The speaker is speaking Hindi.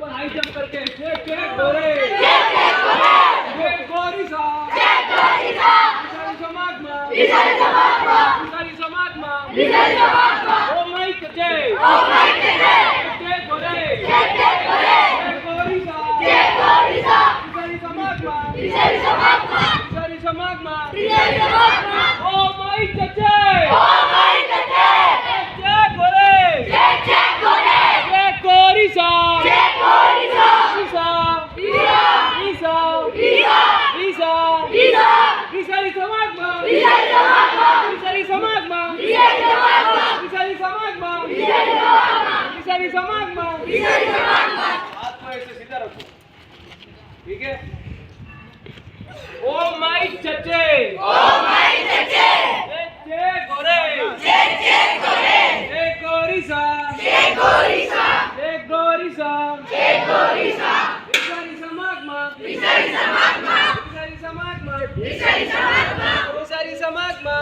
हाई जंप करके गोरे गोरी सा ओ माइक जय गोरे गोरी सा ओ माइक जय गोरी सा हाथ को ऐसे सीधा रखो, ठीक है? ओ माई चचे, जय गोरे, जय गोरी सा, विसारी समागमा